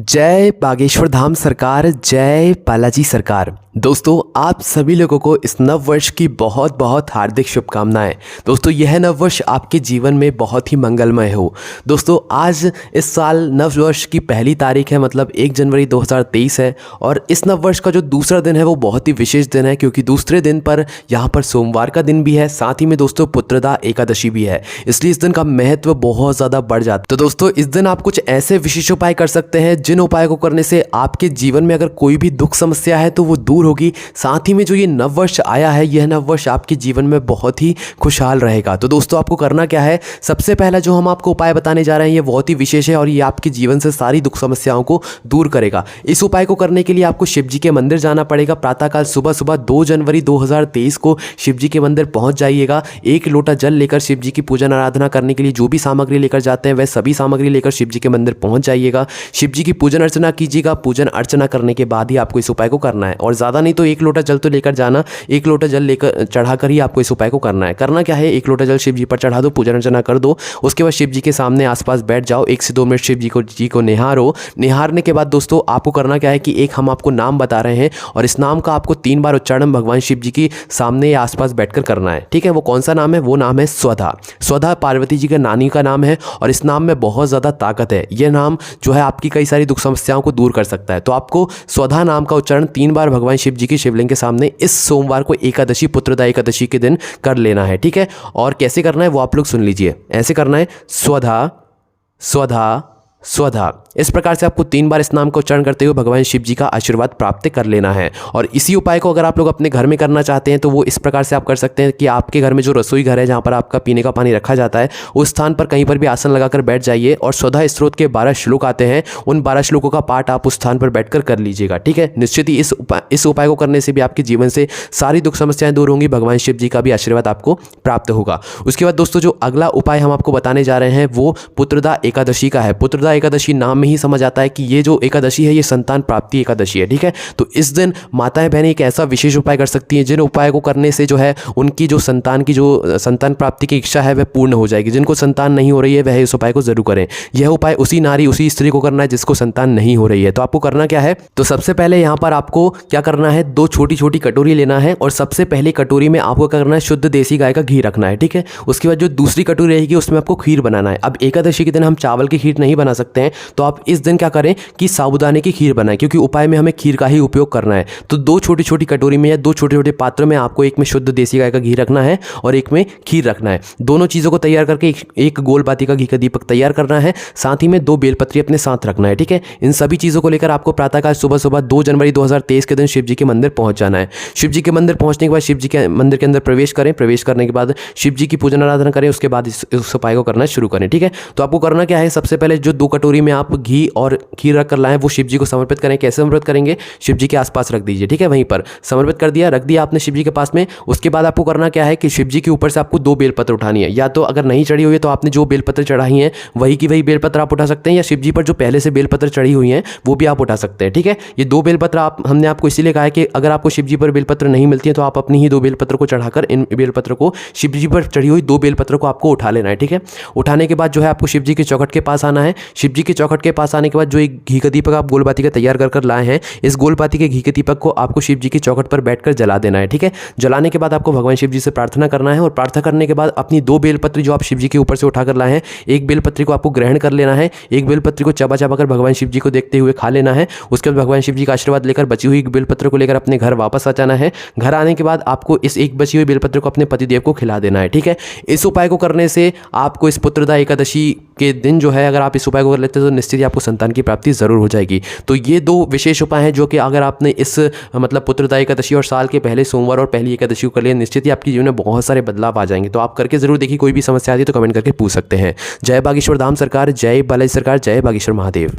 जय बागेश्वर धाम सरकार, जय बालाजी सरकार। दोस्तों, आप सभी लोगों को इस नव वर्ष की बहुत बहुत हार्दिक शुभकामनाएं। दोस्तों, यह नव वर्ष आपके जीवन में बहुत ही मंगलमय हो। दोस्तों, आज इस साल नव वर्ष की पहली तारीख है, मतलब 1 जनवरी 2023 है। और इस नव वर्ष का जो दूसरा दिन है वो बहुत ही विशेष दिन है, क्योंकि दूसरे दिन पर यहाँ पर सोमवार का दिन भी है, साथ ही में दोस्तों पुत्रदा एकादशी भी है। इसलिए इस दिन का महत्व बहुत ज़्यादा बढ़ जाता है। तो दोस्तों, इस दिन आप कुछ ऐसे विशेष उपाय कर सकते हैं जिन उपायों को करने से आपके जीवन में अगर कोई भी दुख समस्या है तो वो दूर होगी। साथ ही में जो ये नववर्ष आया है, यह नववर्ष आपके जीवन में बहुत ही खुशहाल रहेगा। तो दोस्तों, आपको करना क्या है, सबसे पहला जो हम आपको उपाय बताने जा रहे हैं ये बहुत ही विशेष है और ये आपके जीवन से सारी दुख समस्याओं को दूर करेगा। इस उपाय को करने के लिए आपको शिव जी के मंदिर जाना पड़ेगा। प्रातःकाल सुबह सुबह 2 जनवरी 2023 को शिव जी के मंदिर पहुंच जाइएगा। 1 लोटा जल लेकर शिव जी की पूजन आराधना करने के लिए जो भी सामग्री लेकर जाते हैं वह सभी सामग्री लेकर शिव जी के मंदिर पहुंच जाइएगा। शिव जी की पूजन अर्चना कीजिएगा। पूजन अर्चना करने के बाद ही आपको इस उपाय को करना है, और ज़्यादा नहीं तो 1 लोटा जल तो लेकर जाना। 1 लोटा जल लेकर चढ़ाकर ही आपको इस उपाय को करना है। करना क्या है, 1 लोटा जल शिव जी पर चढ़ा दो, पूजन अर्चना कर दो। उसके बाद शिव जी के सामने आसपास बैठ जाओ, 1 से 2 मिनट शिव जी को निहारो। निहारने के बाद दोस्तों, आपको करना क्या है कि एक हम आपको नाम बता रहे हैं और इस नाम का आपको 3 बार उच्चारण भगवान शिव जी की सामने या आसपास बैठकर करना है। ठीक है, वो कौन सा नाम है, वो नाम है स्वधा। स्वधा पार्वती जी का नानी का नाम है और इस नाम में बहुत ज़्यादा ताकत है। यह नाम जो है आपकी कई सारी दुख समस्याओं को दूर कर सकता है। तो आपको स्वधा नाम का उच्चारण 3 बार भगवान शिव जी की शिवलिंग के सामने इस सोमवार को एकादशी, पुत्रदा एकादशी के दिन कर लेना है। ठीक है, और कैसे करना है वो आप लोग सुन लीजिए। ऐसे करना है, स्वधा स्वधा स्वधा। इस प्रकार से आपको 3 बार इस नाम का उच्चारण करते हुए भगवान शिव जी का आशीर्वाद प्राप्त कर लेना है। और इसी उपाय को अगर आप लोग अपने घर में करना चाहते हैं तो वो इस प्रकार से आप कर सकते हैं कि आपके घर में जो रसोई घर है जहाँ पर आपका पीने का पानी रखा जाता है, उस स्थान पर कहीं पर भी आसन लगाकर बैठ जाइए और स्वधा स्त्रोत के 12 श्लोक आते हैं, उन 12 श्लोकों का पाठ आप उस स्थान पर बैठकर कर लीजिएगा। ठीक है, निश्चित ही इस उपाय को करने से भी आपके जीवन से सारी दुख समस्याएं दूर होंगी। भगवान शिव जी का भी आशीर्वाद आपको प्राप्त होगा। उसके बाद दोस्तों, जो अगला उपाय हम आपको बताने जा रहे हैं वो पुत्रदा एकादशी का है। पुत्रदा एकादशी नाम में ही समझ आता है कि ये जो एकादशी है ये संतान प्राप्ति एकादशी है। ठीक है, तो इस दिन माताएं बहनें एक ऐसा विशेष उपाय कर सकती हैं जिन उपाय को करने से जो है उनकी जो संतान प्राप्ति की इच्छा है वह पूर्ण हो जाएगी। जिनको संतान नहीं हो रही है वह इस उपाय को जरूर करें। यह उपाय उसी स्त्री को करना है जिसको संतान नहीं हो रही है। तो आपको करना क्या है, तो सबसे पहले यहाँ पर आपको क्या करना है, 2 छोटी छोटी कटोरी लेना है और सबसे पहले कटोरी में आपको करना है शुद्ध देसी गाय का घी रखना है। ठीक है, उसके बाद जो दूसरी कटोरी रहेगी उसमें आपको खीर बनाना है। अब एकादशी के दिन हम चावल की खीर नहीं बना सकते हैं, तो आप इस दिन क्या करें कि साबूदाने की खीर बनाएं, क्योंकि उपाय में हमें खीर का ही उपयोग करना है। तो 2 छोटी छोटी कटोरी में या 2 छोटे छोटे पात्र में आपको एक में शुद्ध देसी गाय का घी रखना है और एक में खीर रखना है। दोनों चीज़ों को तैयार करके एक गोल बाती का घी का दीपक तैयार करना है। साथ ही में 2 बेलपत्री अपने साथ रखना है। ठीक है, इन सभी चीज़ों को लेकर आपको प्रातःकाल सुबह सुबह 2 जनवरी 2023 के दिन शिव जी के मंदिर पहुंच जाना है। शिव जी के मंदिर पहुंचने के बाद शिव जी के मंदिर के अंदर प्रवेश करें। प्रवेश करने के बाद शिव जी की पूजन आराधना करें। उसके बाद इस उपाय को करना शुरू करें। ठीक है, तो आपको करना क्या है, सबसे पहले जो 2 कटोरी में आप घी और खीर रख कर लाएं वो शिव जी को समर्पित करें। कैसे समर्पित करेंगे, शिव जी के आसपास रख दीजिए। ठीक है, वहीं पर समर्पित कर दिया, रख दिया आपने शिव जी के पास में। उसके बाद आपको करना क्या है कि शिव जी के ऊपर से आपको 2 बेलपत्र उठानी है। या तो अगर नहीं चढ़ी हुई है तो आपने जो बेलपत्र चढ़ाई हैं वही की वही बेलपत्र आप उठा सकते हैं, या शिव जी पर जो पहले से बेलपत्र चढ़ी हुई हैं वो भी आप उठा सकते हैं। ठीक है, ये 2 बेलपत्र हमने आपको इसीलिए कहा है कि अगर आपको शिव जी पर बेलपत्र नहीं मिलती है तो आप अपनी ही 2 बेलपत्र को चढ़ाकर इन बेलपत्र को, शिव जी पर चढ़ी हुई 2 बेलपत्र को आपको उठा लेना है। ठीक है, उठाने के बाद जो है आपको शिव जी के चौखट के पास आना है। शिव जी के चौखट के पास आने के बाद जो एक घी का दीपक आप गोल बाती का तैयार कर लाए हैं, इस गोल बाती के घी के दीपक को आपको शिव जी की चौखट पर बैठकर जला देना है। ठीक है, जलाने के बाद आपको भगवान शिव जी से प्रार्थना करना है और प्रार्थना करने के बाद अपनी 2 बेलपत्री जो आप शिव जी के ऊपर से उठाकर लाए हैं, एक बेलपत्री को आपको ग्रहण कर लेना है, एक बेलपत्री को चबा चबा कर भगवान शिव जी को देखते हुए खा लेना है। उसके बाद भगवान शिव जी का आशीर्वाद लेकर बची हुई बेलपत्र को लेकर अपने घर वापस आ जाना है। घर आने के बाद आपको इस एक बची हुई बेलपत्र को अपने पतिदेव को खिला देना है। ठीक है, इस उपाय को करने से आपको इस पुत्रदा एकादशी के दिन जो है, अगर आप इस उपाय को कर लेते हैं तो निश्चित ही आपको संतान की प्राप्ति जरूर हो जाएगी। तो ये 2 विशेष उपाय हैं जो कि अगर आपने इस मतलब पुत्रदा एकादशी और साल के पहले सोमवार और पहली एकादशी को कर लिया, निश्चित ही आपके जीवन में बहुत सारे बदलाव आ जाएंगे। तो आप करके जरूर देखिए। कोई भी समस्या आती है तो कमेंट करके पूछ सकते हैं। जय बागेश्वर धाम सरकार, जय बालाजी सरकार, जय बागेश्वर महादेव।